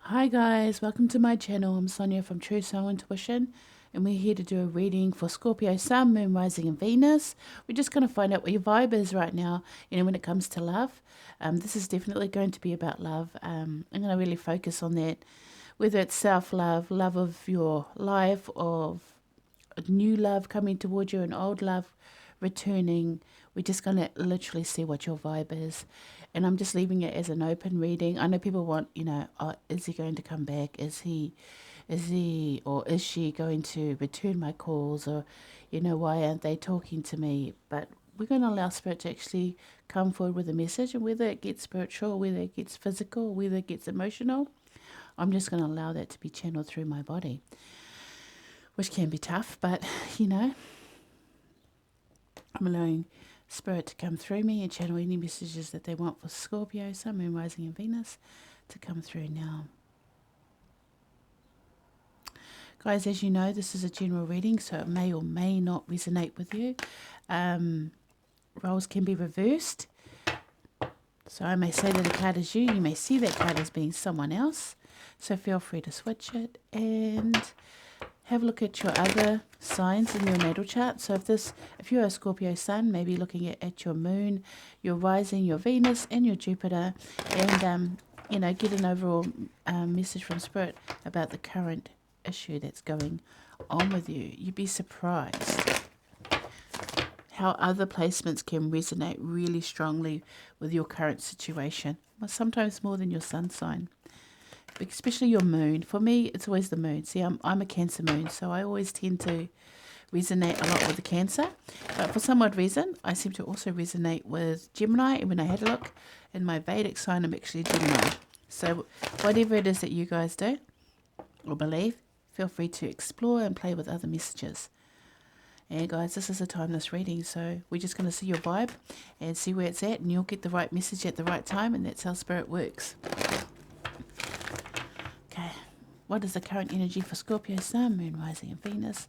Hi guys, welcome to my channel. I'm Sonia from True Soul Intuition, and we're here to do a reading for Scorpio Sun, Moon, Rising and Venus. We're just going to find out what your vibe is right now, when it comes to love. This is definitely going to be about love. I'm going to really focus on that, whether it's self-love, love of your life, of a new love coming towards you, an old love returning. We're just going to literally see what your vibe is. And I'm just leaving it as an open reading. I know people want, oh, is he going to come back? Or is she going to return my calls? Or, why aren't they talking to me? But we're going to allow Spirit to actually come forward with a message. And whether it gets spiritual, whether it gets physical, whether it gets emotional, I'm just going to allow that to be channeled through my body, which can be tough, but I'm allowing Spirit to come through me and channel any messages that they want for Scorpio, Sun, Moon, Rising and Venus to come through now. Guys, as you know, this is a general reading, so it may or may not resonate with you. Roles can be reversed. So I may say that a card is you. You may see that card as being someone else. So feel free to switch it and have a look at your other signs in your natal chart. So if you're a Scorpio Sun, maybe looking at your moon, your rising, your Venus, and your Jupiter, and get an overall message from Spirit about the current issue that's going on with you. You'd be surprised how other placements can resonate really strongly with your current situation, sometimes more than your sun sign. Especially your moon. For me, it's always the moon. See, I'm a Cancer moon, so I always tend to resonate a lot with the Cancer. But for some odd reason, I seem to also resonate with Gemini. And when I had a look in my Vedic sign, I'm actually Gemini. So whatever it is that you guys do or believe, feel free to explore and play with other messages. And guys, this is a timeless reading, so we're just going to see your vibe and see where it's at, and you'll get the right message at the right time, and that's how Spirit works. Okay, what is the current energy for Scorpio Sun, Moon, Rising and Venus?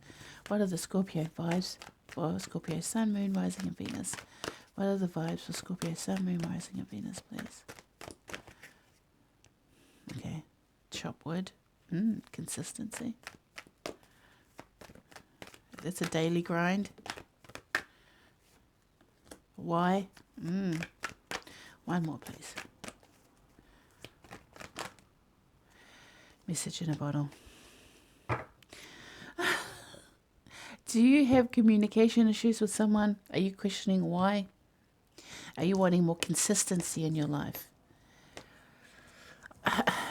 What are the Scorpio vibes for Scorpio Sun, Moon, Rising and Venus? What are the vibes for Scorpio Sun, Moon, Rising and Venus, please? Okay, chop wood. Consistency. That's a daily grind. Why? One more, please. Message in a bottle. Do you have communication issues with someone? Are you questioning why? Are you wanting more consistency in your life?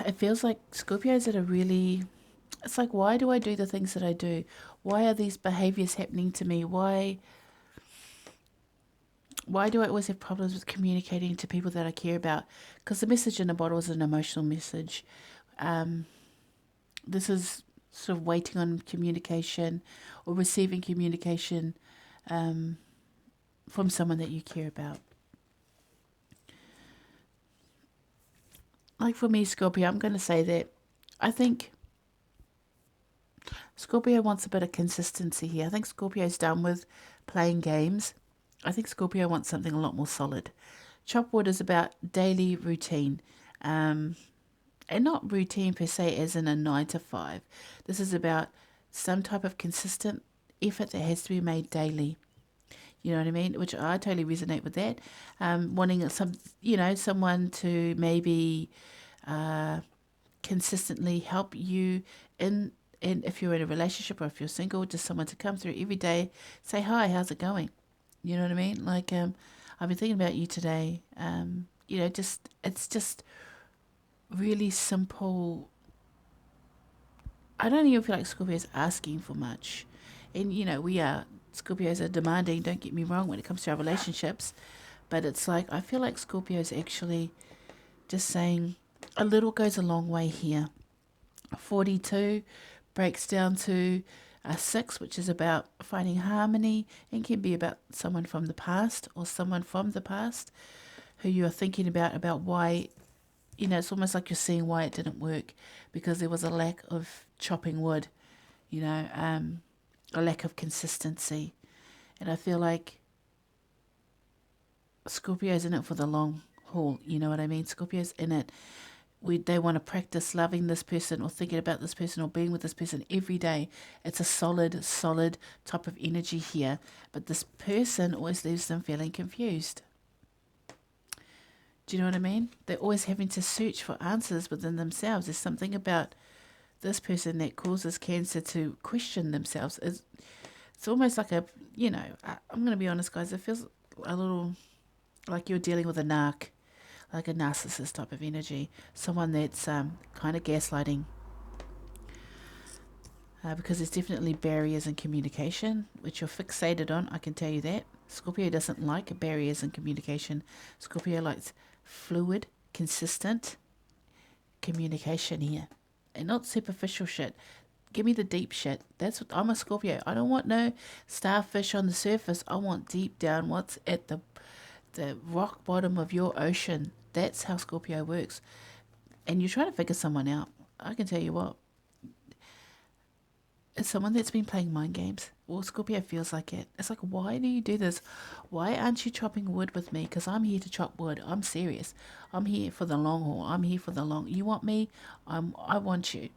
It feels like Scorpios that are really... It's like, why do I do the things that I do? Why are these behaviors happening to me? Why do I always have problems with communicating to people that I care about? Because the message in a bottle is an emotional message. This is sort of waiting on communication or receiving communication from someone that you care about. Like for me, Scorpio, I'm going to say that I think Scorpio wants a bit of consistency here. I think Scorpio's done with playing games. I think Scorpio wants something a lot more solid. Chop wood is about daily routine. And not routine per se as in a 9 to 5. This is about some type of consistent effort that has to be made daily. You know what I mean? Which I totally resonate with that. Wanting someone to maybe consistently help you in if you're in a relationship or if you're single, just someone to come through every day, say hi, how's it going? You know what I mean? Like I've been thinking about you today. It's just really simple. I don't even feel like Scorpios asking for much. And, Scorpios are demanding, don't get me wrong, when it comes to our relationships. But it's like, I feel like Scorpios actually just saying a little goes a long way here. 42 breaks down to a 6, which is about finding harmony, and can be about someone from the past or someone from the past who you are thinking about why. It's almost like you're seeing why it didn't work because there was a lack of chopping wood, a lack of consistency. And I feel like Scorpio's in it for the long haul, you know what I mean? Scorpio's in it they want to practice loving this person or thinking about this person or being with this person every day. It's a solid type of energy here. But this person always leaves them feeling confused. Do you know what I mean? They're always having to search for answers within themselves. There's something about this person that causes Cancer to question themselves. It's almost like I'm going to be honest, guys, it feels a little like you're dealing with a narc, like a narcissist type of energy, someone that's kind of gaslighting. Because there's definitely barriers in communication, which you're fixated on, I can tell you that. Scorpio doesn't like barriers in communication. Scorpio likes fluid, consistent communication here. And not superficial shit. Give me the deep shit. That's what I'm a Scorpio. I don't want no starfish on the surface. I want deep down what's at the rock bottom of your ocean. That's how Scorpio works. And you're trying to figure someone out. I can tell you what. It's someone that's been playing mind games. Well, Scorpio feels like it. It's like, why do you do this? Why aren't you chopping wood with me? Because I'm here to chop wood. I'm serious. I'm here for the long haul. I'm here for the long. You want me? I want you.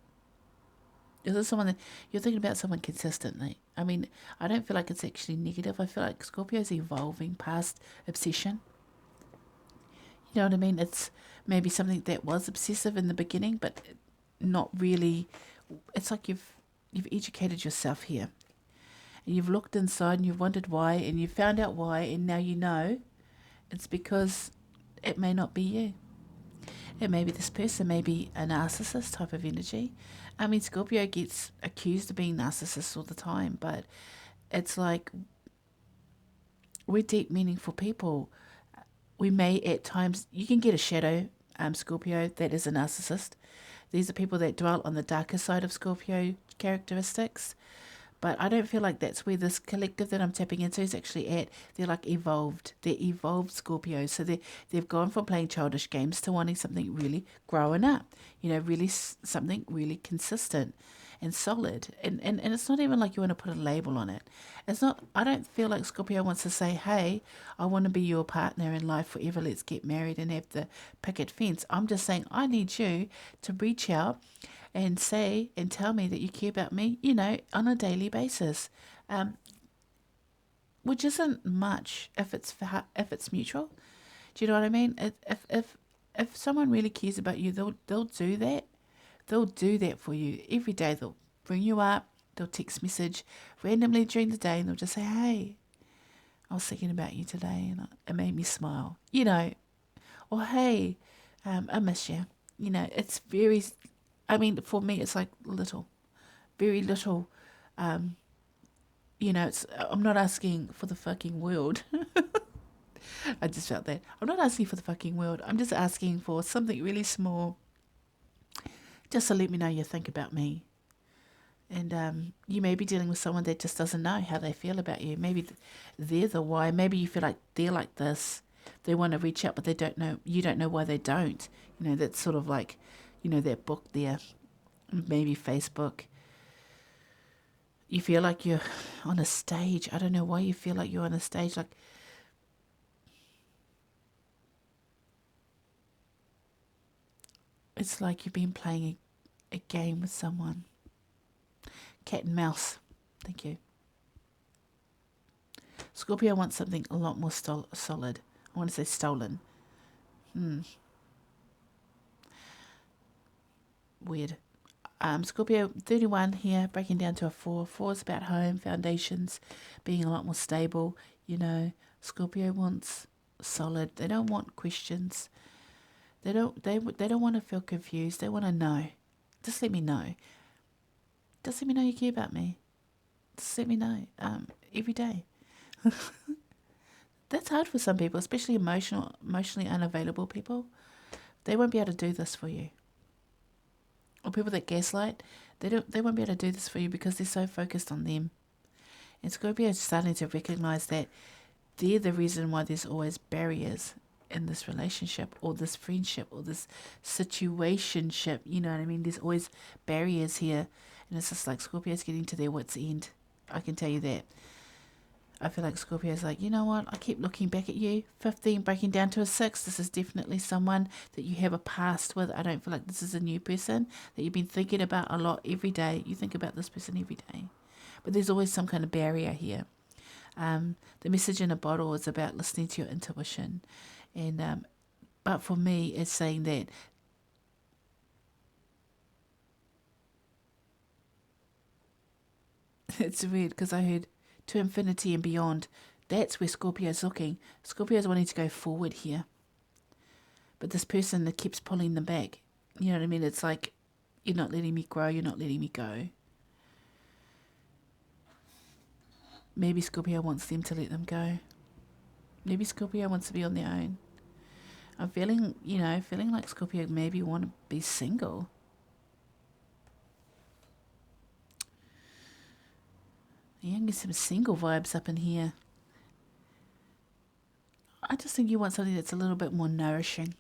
Is this someone that you're thinking about someone consistently? I mean, I don't feel like it's actually negative. I feel like Scorpio's evolving past obsession. You know what I mean? It's maybe something that was obsessive in the beginning, but not really. It's like you've educated yourself here. And you've looked inside and you've wondered why, and you've found out why, and now you know it's because it may not be you. It may be this person, may be a narcissist type of energy. I mean, Scorpio gets accused of being narcissist all the time, but it's like we're deep, meaningful people. We may at times, you can get a shadow Scorpio that is a narcissist. These are people that dwell on the darker side of Scorpio characteristics. But I don't feel like that's where this collective that I'm tapping into is actually at. They're like evolved. They're evolved Scorpios. So they've gone from playing childish games to wanting something really growing up. Really something really consistent and solid. And it's not even like you want to put a label on it. It's not, I don't feel like Scorpio wants to say, hey, I want to be your partner in life forever. Let's get married and have the picket fence. I'm just saying I need you to reach out and say and tell me that you care about me, on a daily basis, which isn't much if it's mutual. Do you know what I mean? If someone really cares about you, they'll do that. They'll do that for you every day. They'll bring you up. They'll text message randomly during the day, and they'll just say, "Hey, I was thinking about you today, and it made me smile." Or "Hey, I miss you." It's very. I mean, for me, it's like very little. It's. I'm not asking for the fucking world. I just felt that. I'm not asking for the fucking world. I'm just asking for something really small, just to let me know you think about me. And you may be dealing with someone that just doesn't know how they feel about you. Maybe they're the why. Maybe you feel like they're like this. They want to reach out, but they don't know. You don't know why they don't. That's sort of like, that book there, maybe Facebook. You feel like you're on a stage. I don't know why you feel like you're on a stage. Like, it's like you've been playing a game with someone. Cat and mouse. Thank you. Scorpio wants something a lot more solid. I want to say stolen. Weird. Scorpio 31 here, breaking down to a 4. 4 is about home, foundations, being a lot more stable. Scorpio wants solid. They don't want questions. They don't want to feel confused. They want to know. Just let me know. Just let me know you care about me. Just let me know. Every day. That's hard for some people, especially emotionally unavailable people. They won't be able to do this for you. Or people that gaslight, they won't be able to do this for you because they're so focused on them. And Scorpio is starting to recognize that they're the reason why there's always barriers in this relationship or this friendship or this situationship. You know what I mean? There's always barriers here. And it's just like Scorpio's getting to their wits' end. I can tell you that. I feel like Scorpio's like, you know what? I keep looking back at you. 15 breaking down to a 6. This is definitely someone that you have a past with. I don't feel like this is a new person that you've been thinking about a lot every day. You think about this person every day. But there's always some kind of barrier here. The message in a bottle is about listening to your intuition. And but for me, it's saying that it's weird because I heard to infinity and beyond. That's where Scorpio's looking. Scorpio's wanting to go forward here. But this person that keeps pulling them back. You know what I mean? It's like, you're not letting me grow, you're not letting me go. Maybe Scorpio wants them to let them go. Maybe Scorpio wants to be on their own. I'm feeling, feeling like Scorpio maybe want to be single. Yeah, I'm getting some single vibes up in here. I just think you want something that's a little bit more nourishing.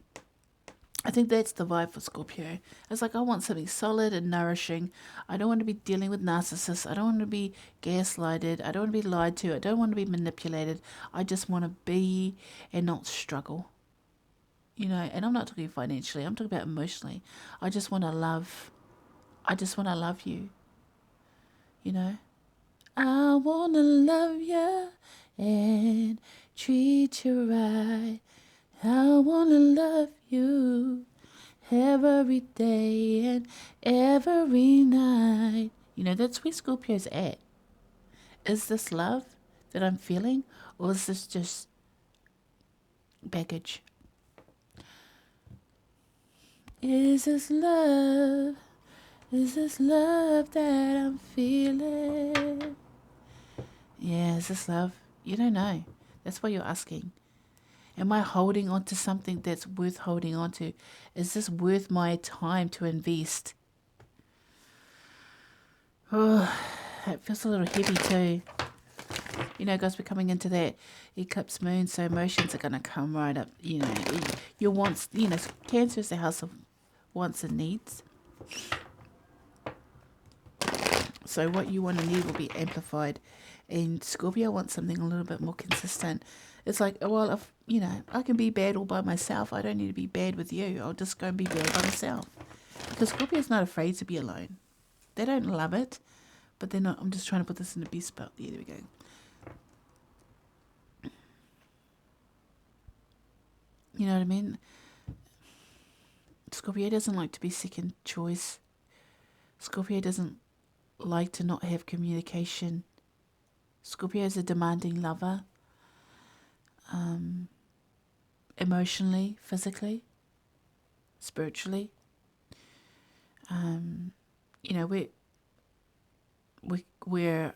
I think that's the vibe for Scorpio. It's like, I want something solid and nourishing. I don't want to be dealing with narcissists. I don't want to be gaslighted. I don't want to be lied to. I don't want to be manipulated. I just want to be and not struggle. And I'm not talking financially. I'm talking about emotionally. I just want to love. I just want to love you. I want to love you and treat you right. I want to love you every day and every night. That's where Scorpio's at. Is this love that I'm feeling, or is this just baggage? Is this love? Is this love that I'm feeling? Yeah, is this love? You don't know. That's why you're asking. Am I holding on to something that's worth holding on to? Is this worth my time to invest? Oh, it feels a little heavy too. Guys, we're coming into that eclipse moon, so emotions are going to come right up. Your wants, Cancer is the house of wants and needs. So what you want and need will be amplified. And Scorpio wants something a little bit more consistent. It's like, well, if, I can be bad all by myself. I don't need to be bad with you. I'll just go and be bad by myself. Because Scorpio's not afraid to be alone. They don't love it, but they're not. I'm just trying to put this in the best spot. There we go. You know what I mean? Scorpio doesn't like to be second choice. Scorpio doesn't like to not have communication. Scorpio is a demanding lover. Emotionally, physically, spiritually. We're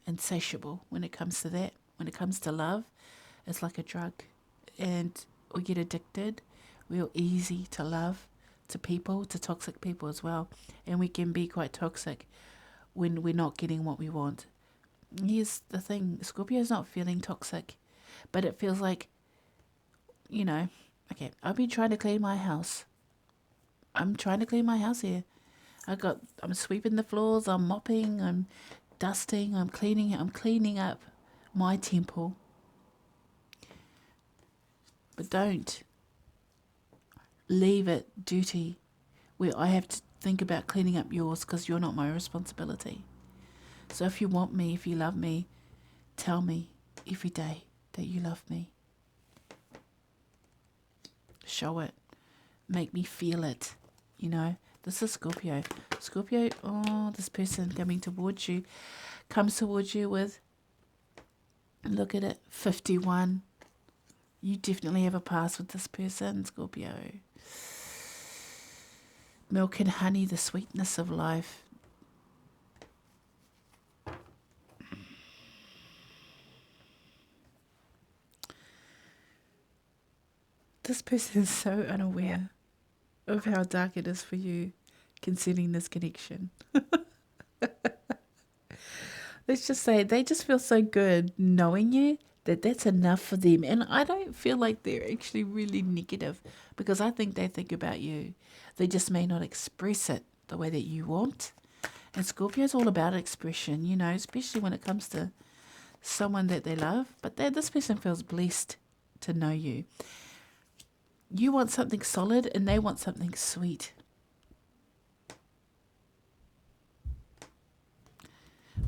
insatiable when it comes to that. When it comes to love, it's like a drug. And we get addicted. We're easy to love, to people, to toxic people as well. And we can be quite toxic when we're not getting what we want. Here's the thing. Scorpio's not feeling toxic. But it feels like, okay, I've been trying to clean my house. I'm trying to clean my house here. I'm sweeping the floors, I'm mopping, I'm dusting, I'm cleaning up my temple. But don't leave it dirty where I have to think about cleaning up yours because you're not my responsibility. So if you want me, if you love me, tell me every day that you love me. Show it. Make me feel it. This is Scorpio. Scorpio, this person coming towards you, comes towards you with, look at it, 51. You definitely have a past with this person, Scorpio. Milk and honey, the sweetness of life. This person is so unaware of how dark it is for you concerning this connection. Let's just say they just feel so good knowing you that that's enough for them. And I don't feel like they're actually really negative because I think they think about you. They just may not express it the way that you want. And Scorpio's all about expression, especially when it comes to someone that they love, but this person feels blessed to know you. You want something solid and they want something sweet.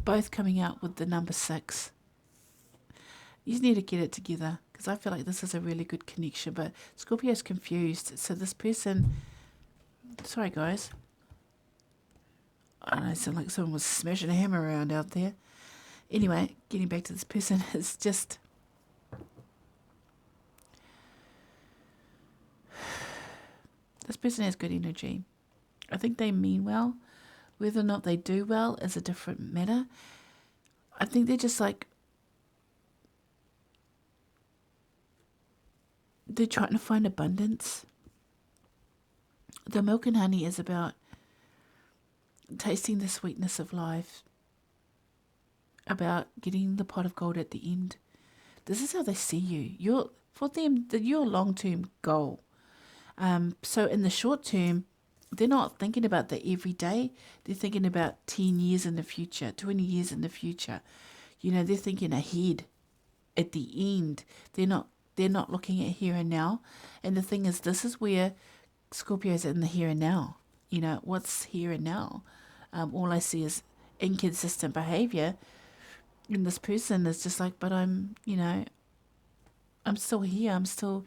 Both coming out with the number 6. You just need to get it together, because I feel like this is a really good connection, but Scorpio's confused. So this person, sorry guys, I don't know, it sounded like someone was smashing a hammer around out there. Anyway, getting back to this person, it's just, this person has good energy. I think they mean well. Whether or not they do well is a different matter. I think they're just like, they're trying to find abundance. The milk and honey is about tasting the sweetness of life, about getting the pot of gold at the end. This is how they see you. For them, your long-term goal. So in the short term, they're not thinking about the everyday. They're thinking about 10 years in the future, 20 years in the future. They're thinking ahead at the end. They're not looking at here and now. And the thing is, this is where Scorpio's in the here and now. What's here and now? All I see is inconsistent behavior. And this person is just like, but I'm still here. I'm still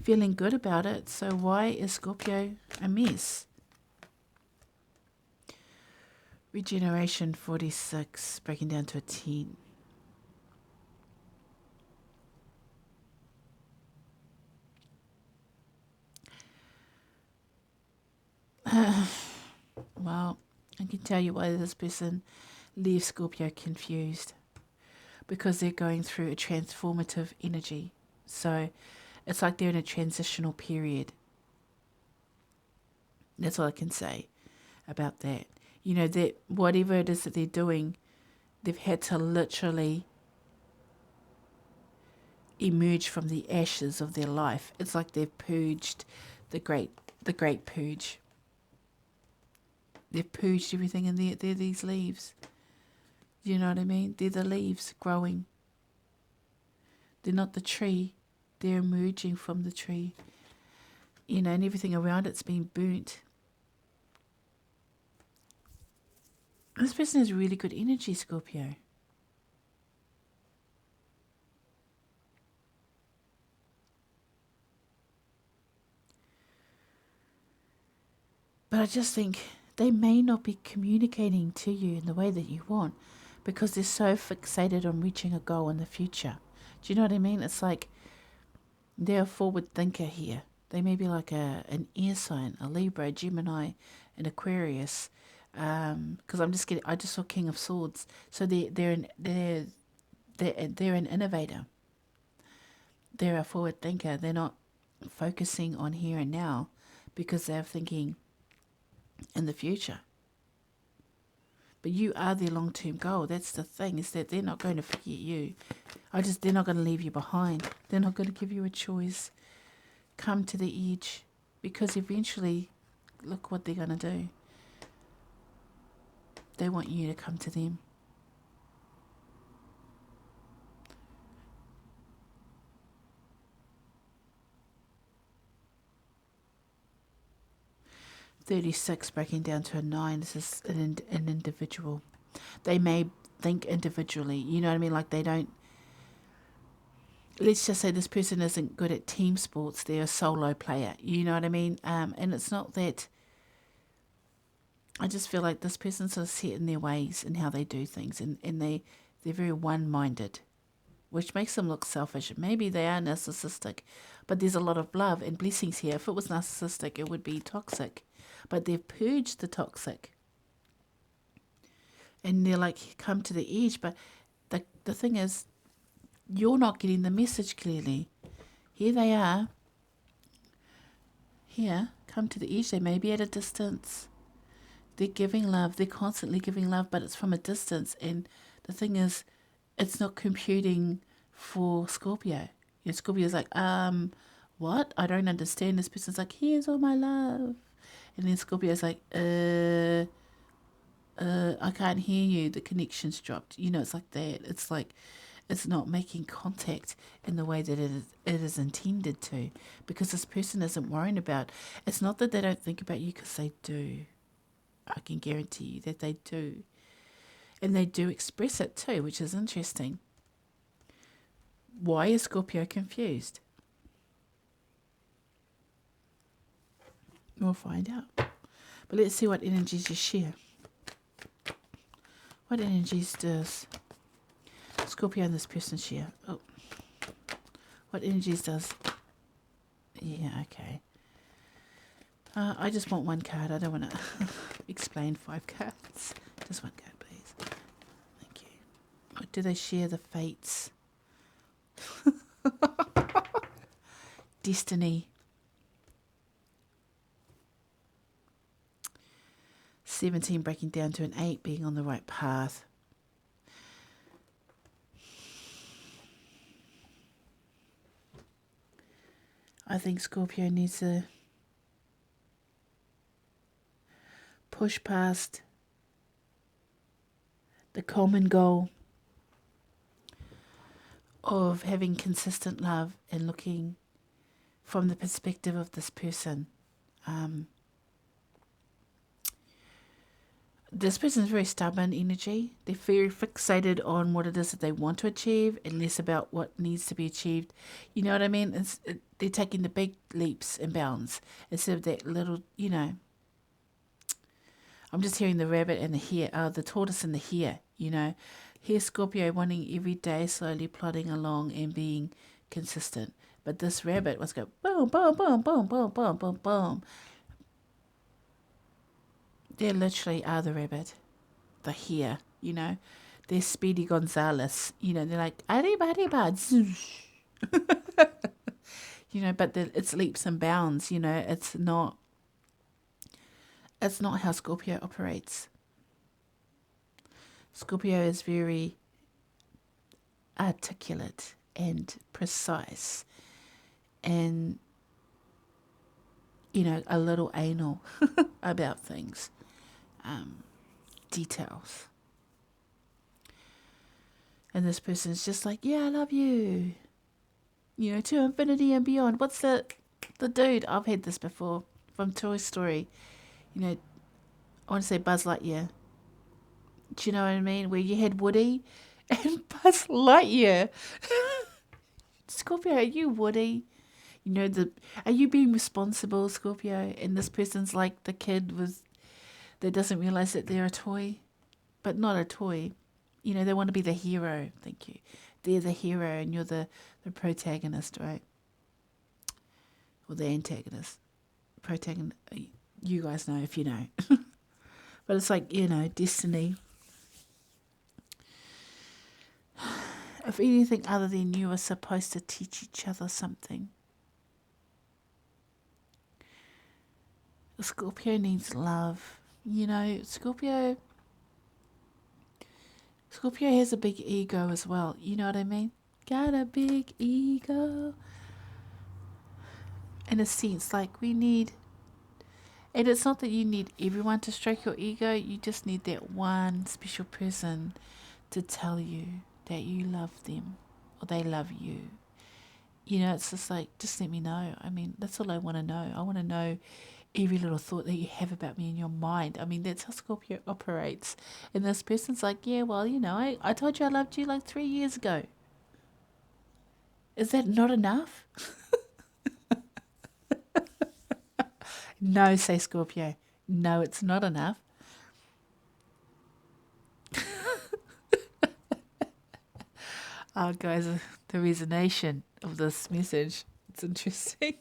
feeling good about it. So why is Scorpio a mess? Regeneration 46, breaking down to a 10. Well, I can tell you why this person leaves Scorpio confused. Because they're going through a transformative energy. So it's like they're in a transitional period. That's all I can say about that. That whatever it is that they're doing, they've had to literally emerge from the ashes of their life. It's like they've purged the great purge. They've purged everything, and they're these leaves. Do you know what I mean? They're the leaves growing. They're not the tree. They're emerging from the tree. And everything around it's been burnt. This person has really good energy, Scorpio. But I just think they may not be communicating to you in the way that you want, because they're so fixated on reaching a goal in the future. Do you know what I mean? It's like they're a forward thinker here. They may be like an air sign, a Libra, a Gemini, an Aquarius. Because I just saw King of Swords. So they're an innovator. They're a forward thinker. They're not focusing on here and now, because they're thinking in the future. But you are their long-term goal. That's the thing, is that they're not going to forget you. They're not going to leave you behind. They're not going to give you a choice. Come to the edge, because eventually, look what they're going to do. They want you to come to them. $36 breaking down to a 9. This is an individual. They may think individually. You know what I mean? Like they don't. Let's just say this person isn't good at team sports. They're a solo player. You know what I mean? And it's not that. I just feel like this person's sort of set in their ways and how they do things, and they're very one-minded, which makes them look selfish. Maybe they are narcissistic, but there's a lot of love and blessings here. If it was narcissistic, it would be toxic. But they've purged the toxic. And they're like, come to the edge. But the thing is, you're not getting the message clearly. Here they are. Here, come to the edge. They may be at a distance. They're giving love. They're constantly giving love, but it's from a distance. And the thing is, it's not computing for Scorpio. Scorpio's like, what? I don't understand. This person's like, here's all my love. And then Scorpio's like, I can't hear you. The connection's dropped. It's like that. It's not making contact in the way that it is intended to, because this person isn't worrying about. It's not that they don't think about you, because they do. I can guarantee you that they do. And they do express it too, which is interesting. Why is Scorpio confused? We'll find out. But let's see what energies you share. What energies does Scorpio and this person share? Oh. What energies does... Yeah, okay. I just want one card. I don't want to explain 5 cards. Just one card, please. Thank you. What do they share? The fates. Destiny. 17 breaking down to an 8, being on the right path. I think Scorpio needs to push past the common goal of having consistent love and looking from the perspective of this person. This person is very stubborn energy. They're very fixated on what it is that they want to achieve and less about what needs to be achieved. You know what I mean? They're taking the big leaps and bounds instead of that little, I'm just hearing the rabbit and the hare, the tortoise and the hare, Here's Scorpio wanting every day, slowly plodding along and being consistent. But this rabbit was go boom, boom, boom, boom, boom, boom, boom, boom. They literally are the rabbit, the hare, They're Speedy Gonzales, they're like, arriba, arriba, zoosh. But it's leaps and bounds, it's not how Scorpio operates. Scorpio is very articulate and precise and, a little anal about things. Details. And this person's just like, yeah, I love you. To infinity and beyond. What's the dude? I've had this before from Toy Story. I want to say Buzz Lightyear. Do you know what I mean? Where you had Woody and Buzz Lightyear. Scorpio, are you Woody? Are you being responsible, Scorpio? And this person's like the kid that doesn't realize that they're a toy, but not a toy. They want to be the hero. Thank you. They're the hero and you're the protagonist, right? Or the antagonist. Protagonist. You guys know if you know. But it's like, destiny. If anything other than you are supposed to teach each other something. Scorpio needs love. Scorpio has a big ego as well. You know what I mean? Got a big ego. In a sense, like we need... And it's not that you need everyone to stroke your ego. You just need that one special person to tell you that you love them or they love you. It's just like, just let me know. I mean, that's all I want to know. I want to know every little thought that you have about me in your mind. I mean, that's how Scorpio operates. And this person's like, yeah, well, I told you I loved you like 3 years ago. Is that not enough? No, say Scorpio. No, it's not enough. Oh, guys, the resonation of this message. It's interesting.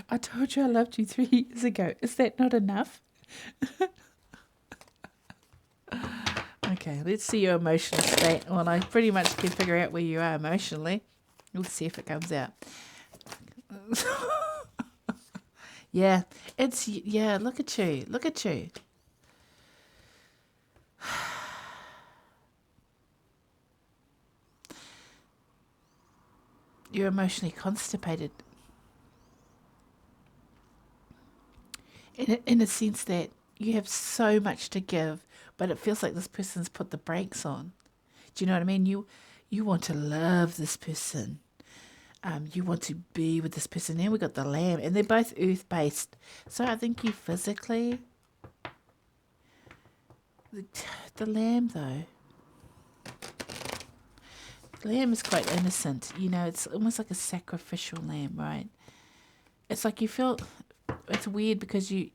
I told you I loved you 3 years ago. Is that not enough? Okay, let's see your emotional state. Well, I pretty much can figure out where you are emotionally. Let's see if it comes out. Yeah, look at you. Look at you. You're emotionally constipated. In a sense that you have so much to give, but it feels like this person's put the brakes on. Do you know what I mean? You want to love this person. You want to be with this person. Then we got the Lamb, and they're both earth-based. So I think you physically, the Lamb though, the Lamb is quite innocent. You know, it's almost like a sacrificial lamb, right? It's like you feel, it's weird because you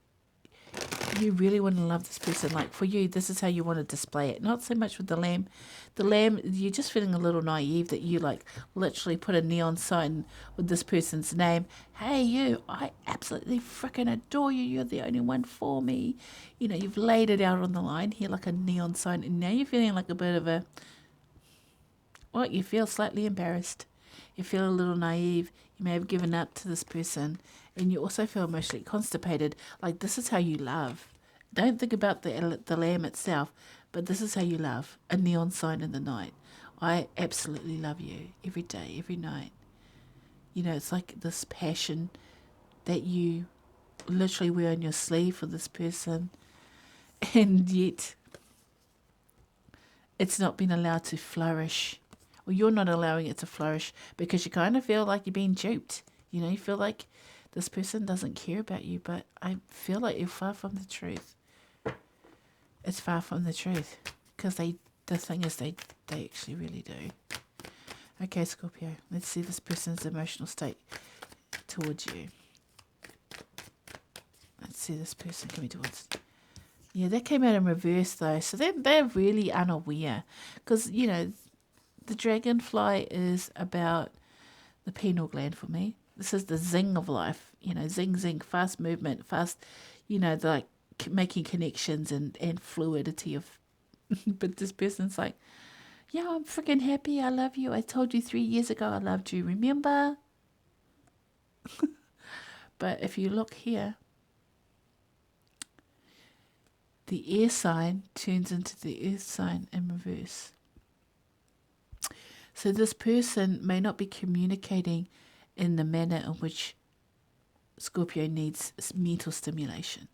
really want to love this person. Like for you, this is how you want to display it. Not so much with the Lamb. The Lamb, you're just feeling a little naive that you like literally put a neon sign with this person's name. Hey, you, I absolutely freaking adore you. You're the only one for me. You know, you've laid it out on the line here like a neon sign. And now you're feeling like a bit of a, well, you feel slightly embarrassed. You feel a little naive. You may have given up to this person. And you also feel emotionally constipated. Like, this is how you love. Don't think about the lamb itself, but this is how you love. A neon sign in the night. I absolutely love you every day, every night. You know, it's like this passion that you literally wear on your sleeve for this person. And yet, it's not been allowed to flourish. Or you're not allowing it to flourish because you kind of feel like you're being duped. You know, you feel like this person doesn't care about you, but I feel like you're far from the truth. It's far from the truth because the thing is they actually really do. Okay, Scorpio, let's see this person's emotional state towards you. Let's see this person coming towards. Yeah, that came out in reverse though, so they're really unaware because you know the dragonfly is about the pineal gland for me. This is the zing of life, you know, zing, zing, fast movement, fast, you know, like making connections and fluidity of, but this person's like, yeah, I'm freaking happy. I love you. I told you 3 years ago I loved you. Remember? But if you look here, the air sign turns into the earth sign in reverse. So this person may not be communicating in the manner in which Scorpio needs mental stimulation.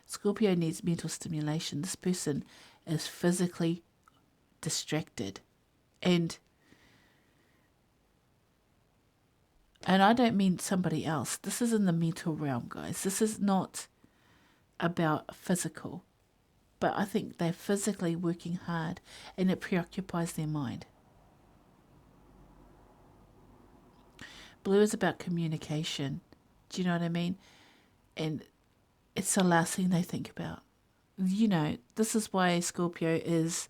Scorpio needs mental stimulation. This person is physically distracted. And I don't mean somebody else. This is in the mental realm, guys. This is not about physical. But I think they're physically working hard and it preoccupies their mind. Blue is about communication. Do you know what I mean? And it's the last thing they think about. You know, this is why Scorpio is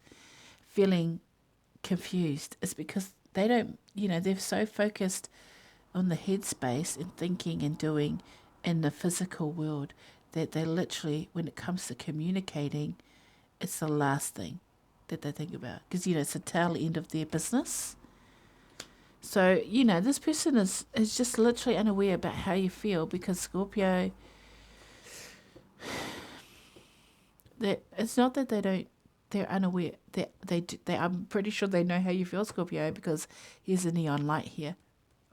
feeling confused. It's because they don't, you know, they're so focused on the headspace and thinking and doing in the physical world that they literally, when it comes to communicating, it's the last thing that they think about. Because, you know, it's the tail end of their business. So, you know, this person is just literally unaware about how you feel because Scorpio, it's not that they're unaware. I'm pretty sure they know how you feel, Scorpio, because here's a neon light here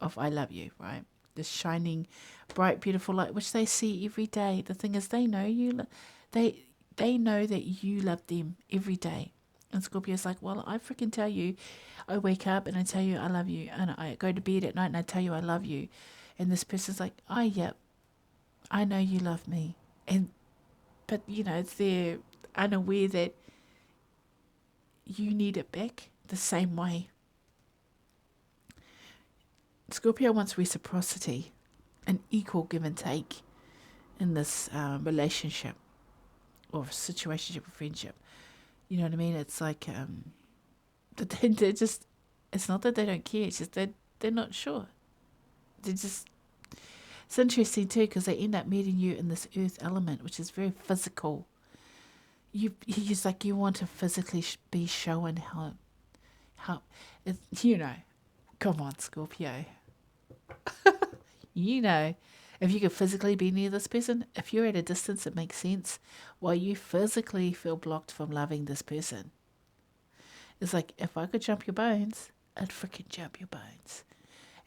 of I love you, right? This shining, bright, beautiful light, which they see every day. The thing is, they know you, they know that you love them every day. And Scorpio's like, well, I freaking tell you, I wake up and I tell you I love you. And I go to bed at night and I tell you I love you. And this person's like, oh, yep, I know you love me. But, you know, they're unaware that you need it back the same way. Scorpio wants reciprocity, an equal give and take in this relationship or situationship or friendship. You know what I mean? It's like, they're just, it's not that they don't care, it's just that they're not sure. They're just, it's interesting too, because they end up meeting you in this earth element, which is very physical. You just like, you want to physically be shown how, you know, come on, Scorpio. You know, if you could physically be near this person, if you're at a distance, it makes sense why you physically feel blocked from loving this person. It's like, if I could jump your bones, I'd freaking jump your bones.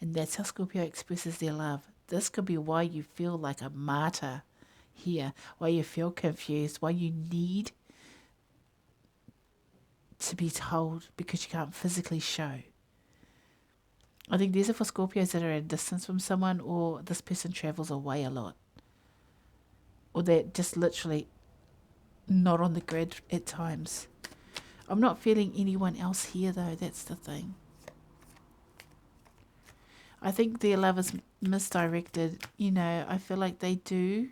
And that's how Scorpio expresses their love. This could be why you feel like a martyr here, why you feel confused, why you need to be told because you can't physically show. I think these are for Scorpios that are at a distance from someone, or this person travels away a lot, or they're just literally not on the grid at times. I'm not feeling anyone else here though, that's the thing. I think their love is misdirected. I feel like they do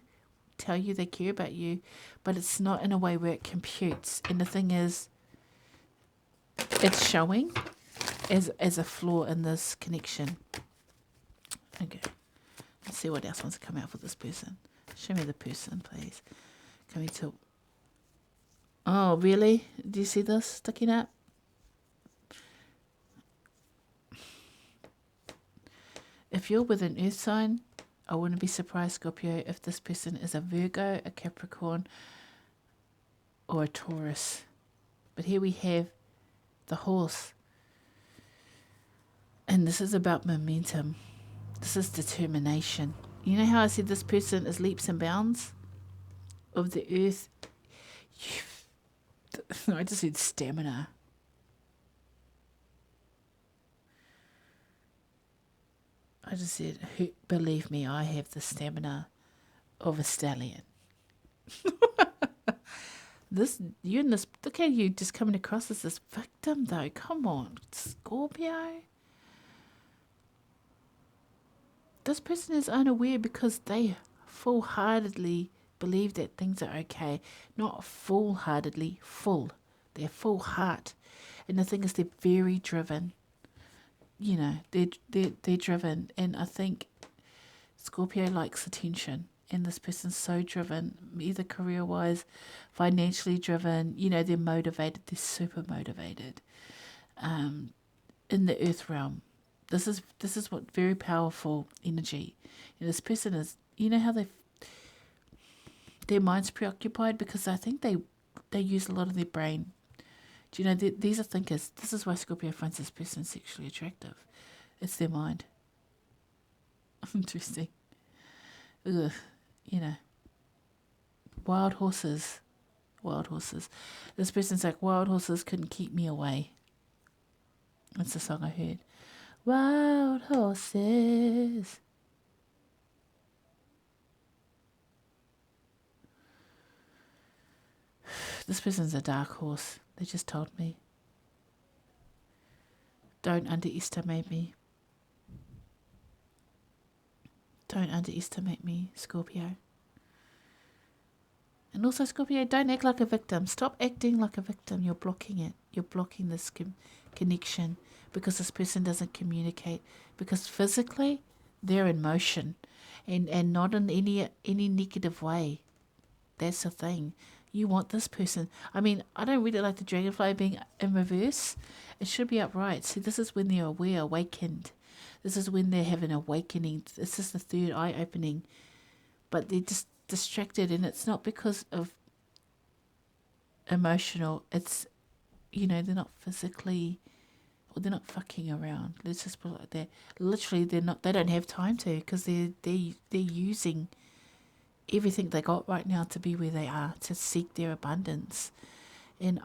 tell you they care about you, but it's not in a way where it computes. And the thing is, it's showing as a flaw in this connection. Okay, let's see what else wants to come out for this person. Show me the person, please. Coming to... Oh, really? Do you see this sticking up? If you're with an earth sign, I wouldn't be surprised, Scorpio, if this person is a Virgo, a Capricorn, or a Taurus. But here we have the horse. And this is about momentum. This is determination. You know how I said this person is leaps and bounds of the earth? I just said stamina. I just said, believe me, I have the stamina of a stallion. Look at you just coming across as this victim though. Come on, Scorpio. This person is unaware because they full-heartedly believe that things are okay. Not full-heartedly, full. They're full heart. And the thing is, they're very driven. They're driven. And I think Scorpio likes attention. And this person's so driven, either career-wise, financially driven. They're motivated. They're super motivated. In the earth realm. This is what very powerful energy. This person is, how their mind's preoccupied because I think they use a lot of their brain. Do you know, these are thinkers. This is why Scorpio finds this person sexually attractive. It's their mind. Interesting. Ugh, wild horses. Wild horses. This person's like, wild horses couldn't keep me away. That's the song I heard. Wild horses. This person's a dark horse. They just told me. Don't underestimate me. Don't underestimate me, Scorpio. And also, Scorpio, don't act like a victim. Stop acting like a victim. You're blocking it. You're blocking this connection because this person doesn't communicate. Because physically, they're in motion and not in any negative way. That's the thing. You want this person. I mean, I don't really like the dragonfly being in reverse. It should be upright. See, this is when they're aware, awakened. This is when they have an awakening. This is the third eye opening. But they're just distracted, and it's not because of emotional. It's, they're not physically, or they're not fucking around. Let's just put it like that. Literally, they're not. They don't have time to, because they're using everything they got right now to be where they are, to seek their abundance. And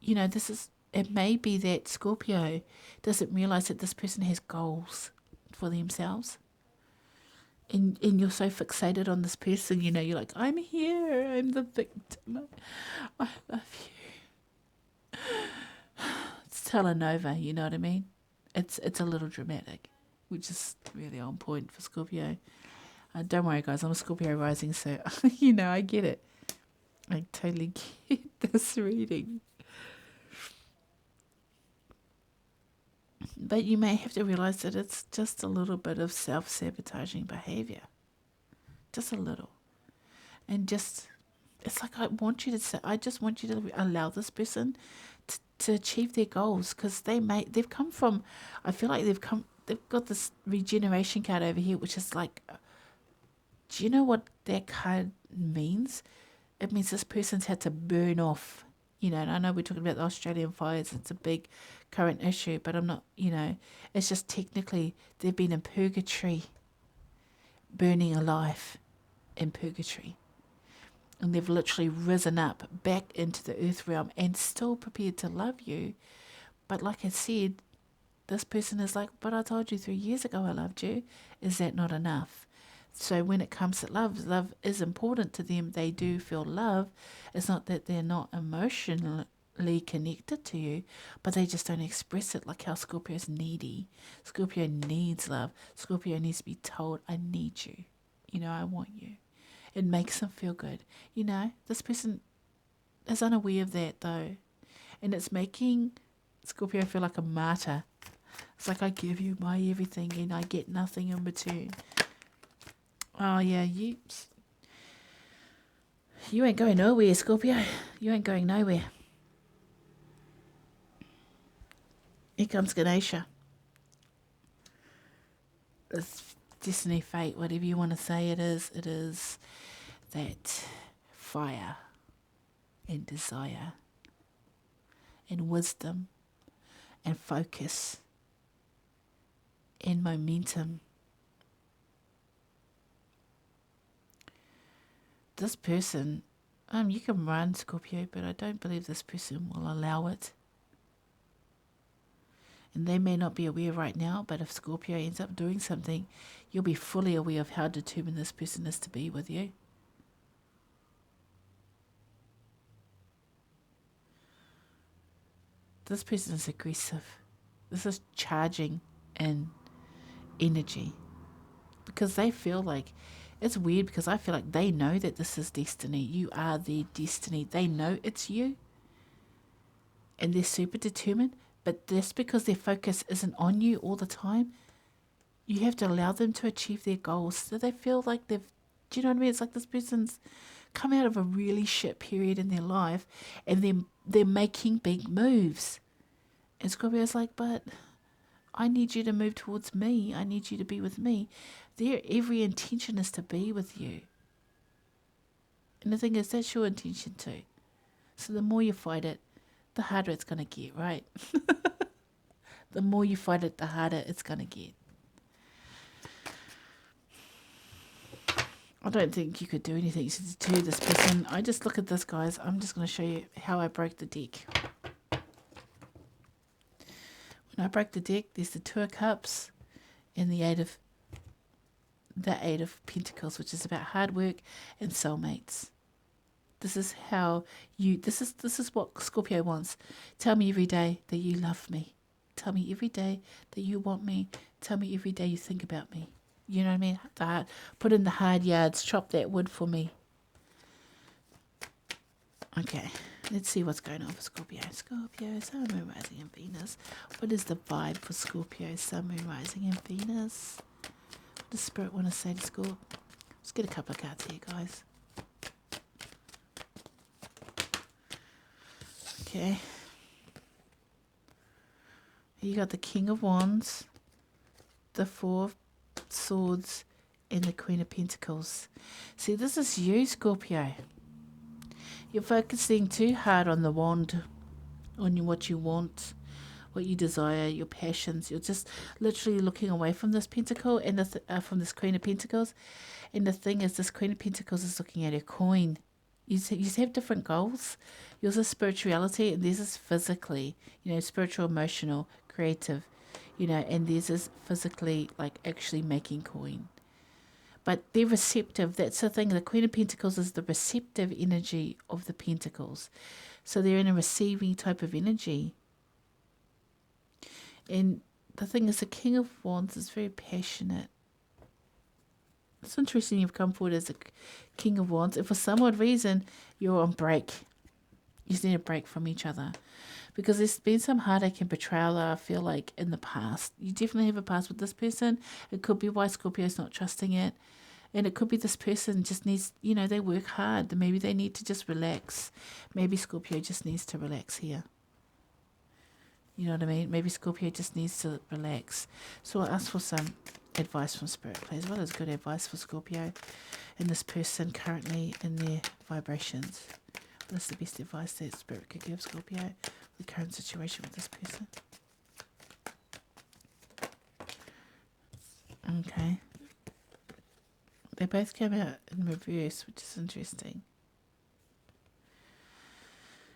it may be that Scorpio doesn't realize that this person has goals for themselves. And you're so fixated on this person, you're like, I'm here, I'm the victim, I love you. It's telenova, you know what I mean? It's a little dramatic, which is really on point for Scorpio. Don't worry, guys, I'm a Scorpio rising, so, I get it. I totally get this reading. But you may have to realize that it's just a little bit of self-sabotaging behavior. Just a little. And it's like I just want you to allow this person to achieve their goals, because they've come from, I feel like they've got this regeneration card over here, which is like, do you know what that card means? It means this person's had to burn off. And I know we're talking about the Australian fires. It's a big current issue, but I'm not, it's just technically they've been in purgatory, burning alive in purgatory. And they've literally risen up back into the earth realm and still prepared to love you. But like I said, this person is like, but I told you 3 years ago I loved you. Is that not enough? So when it comes to love is important to them. They do feel love. It's not that they're not emotionally connected to you, but they just don't express it, like how Scorpio's needy. Scorpio needs love. Scorpio needs to be told, I need you. I want you. It makes them feel good. This person is unaware of that though. And it's making Scorpio feel like a martyr. It's like, I give you my everything and I get nothing in return. Oh yeah, you ain't going nowhere, Scorpio. You ain't going nowhere. Here comes Ganesha. It's destiny, fate, whatever you want to say it is that fire and desire and wisdom and focus and momentum. This person, you can run, Scorpio, but I don't believe this person will allow it. And they may not be aware right now, but if Scorpio ends up doing something, you'll be fully aware of how determined this person is to be with you. This person is aggressive. This is charging in energy. Because they feel like, it's weird because I feel like they know that this is destiny. You are their destiny. They know it's you. And they're super determined. But just because their focus isn't on you all the time, you have to allow them to achieve their goals. So they feel like do you know what I mean? It's like this person's come out of a really shit period in their life and they're making big moves. And Scorpio's like, but I need you to move towards me. I need you to be with me. Their every intention is to be with you. And the thing is, that's your intention too. So the more you fight it, the harder it's going to get, right? The more you fight it, the harder it's going to get. I don't think you could do anything to deter this person. I just look at this, guys. I'm just going to show you how I broke the deck. When I broke the deck, there's the Two of Cups and the Eight of Pentacles, which is about hard work and soulmates. This is how this is what Scorpio wants. Tell me every day that you love me. Tell me every day that you want me. Tell me every day you think about me. You know what I mean? Put in the hard yards. Chop that wood for me. Okay. Let's see what's going on for Scorpio. Scorpio, Sun, Moon, Rising, and Venus. What is the vibe for Scorpio, Sun, Moon, Rising, and Venus? What does Spirit want to say to Scorpio? Let's get a couple of cards here, guys. Okay. You got the King of Wands, the Four of Swords, and the Queen of Pentacles. See, this is you, Scorpio. You're focusing too hard on the wand, on what you want, what you desire, your passions. You're just literally looking away from this Pentacle and from this Queen of Pentacles. And the thing is, this Queen of Pentacles is looking at her coin. You have different goals. Yours is spirituality, and theirs is physically, spiritual, emotional, creative, and theirs is physically, like actually making coin. But they're receptive. That's the thing. The Queen of Pentacles is the receptive energy of the Pentacles. So they're in a receiving type of energy. And the thing is, the King of Wands is very passionate. It's interesting you've come forward as a King of Wands. If for some odd reason you're on break, you just need a break from each other. Because there's been some heartache and betrayal that I feel like in the past. You definitely have a past with this person. It could be why Scorpio's not trusting it. And it could be this person just needs, they work hard. Maybe they need to just relax. Maybe Scorpio just needs to relax here. You know what I mean? Maybe Scorpio just needs to relax. So I'll ask for some advice from Spirit, please. What is good advice for Scorpio and this person currently in their vibrations? What is the best advice that Spirit could give Scorpio, the current situation with this person? Okay. They both came out in reverse, which is interesting.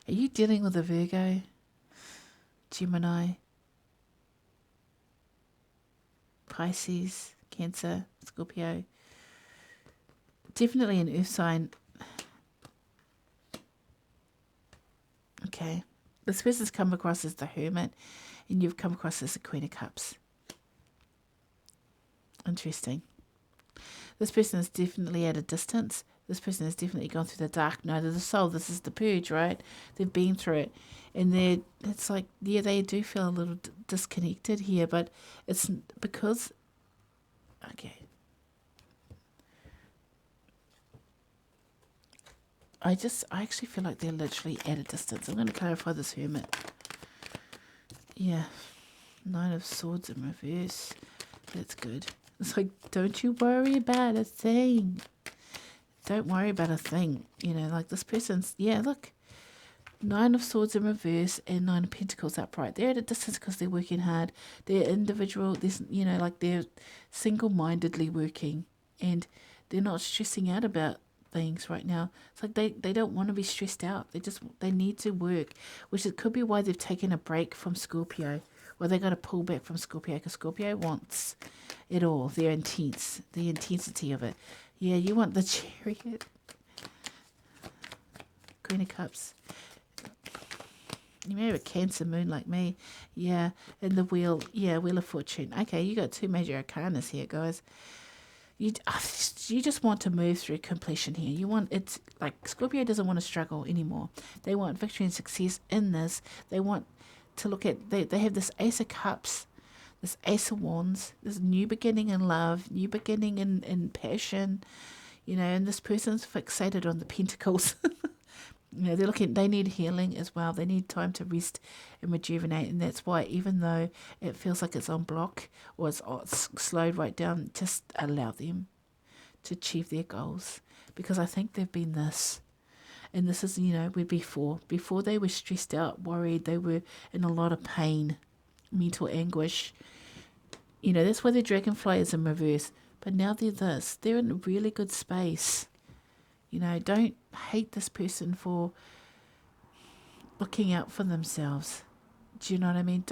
Are you dealing with a Virgo, Gemini, Pisces, Cancer, Scorpio? Definitely an earth sign. Okay. This person's come across as the Hermit, and you've come across as the Queen of Cups. Interesting. This person is definitely at a distance. This person has definitely gone through the dark night of the soul. This is the purge, right? They've been through it. And it's like, yeah, they do feel a little disconnected here, but it's because, okay. I actually feel like they're literally at a distance. I'm going to clarify this Hermit. Yeah. 9 of Swords in reverse. That's good. It's like, don't you worry about a thing. Don't worry about a thing. You know, like this person's, yeah, look. 9 of Swords in reverse and 9 of Pentacles upright. They're at a distance because they're working hard. They're individual. You know, like they're single-mindedly working. And they're not stressing out about things right now. It's like they don't want to be stressed out. They need to work, which it could be why they've taken a break from Scorpio. Well, they got to pull back from Scorpio because Scorpio wants it all. They're intense. The intensity of it. Yeah, you want the Chariot. Queen of Cups. You may have a Cancer moon like me. Yeah, and the Wheel. Yeah, Wheel of Fortune. Okay, you got 2 major arcanas here, guys. You just want to move through completion here. It's like Scorpio doesn't want to struggle anymore. They want victory and success in this. They want to look at, they have this Ace of Cups, this Ace of Wands, this new beginning in love, new beginning in passion, you know, and this person's fixated on the Pentacles. You know, they need healing as well. They need time to rest and rejuvenate. And that's why, even though it feels like it's on block or it's slowed right down, just allow them to achieve their goals. Because I think they've been this. And this is, you know, before they were stressed out, worried, they were in a lot of pain, mental anguish. You know, that's why the dragonfly is in reverse. But now they're in a really good space. You know, don't hate this person for looking out for themselves. Do you know what I mean?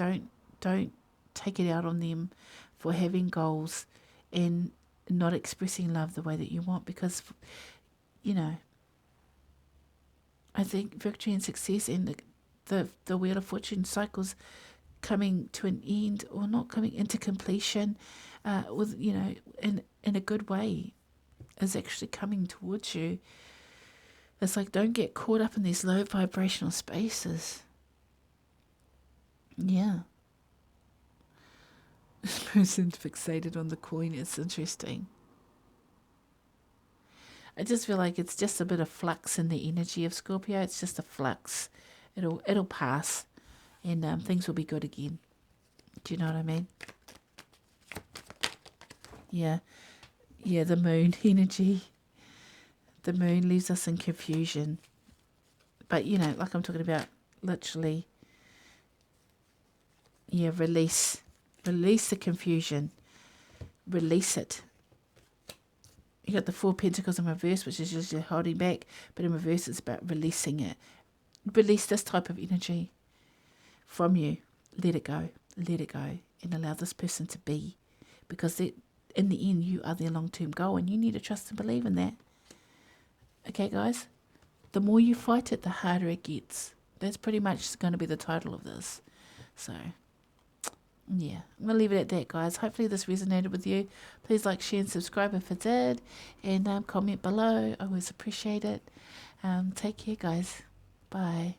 Don't take it out on them for having goals and not expressing love the way that you want, because, you know, I think victory and success and the Wheel of Fortune cycles coming to an end or not coming into completion with, you know, in a good way, is actually coming towards you. It's like, don't get caught up in these low vibrational spaces. Yeah. This person's fixated on the coin. It's interesting. I just feel like it's just a bit of flux in the energy of Scorpio. It's just a flux. It'll pass, and things will be good again. Do you know what I mean? Yeah. Yeah, the moon energy. The moon leaves us in confusion. But, you know, like I'm talking about, literally, yeah, release. Release the confusion. Release it. You got the 4 Pentacles in reverse, which is usually holding back. But in reverse, it's about releasing it. Release this type of energy from you. Let it go. Let it go. And allow this person to be. Because in the end, you are their long-term goal, and you need to trust and believe in that. Okay, guys? The more you fight it, the harder it gets. That's pretty much going to be the title of this. So, yeah. I'm going to leave it at that, guys. Hopefully this resonated with you. Please like, share, and subscribe if it did. And comment below. I always appreciate it. Take care, guys. Bye.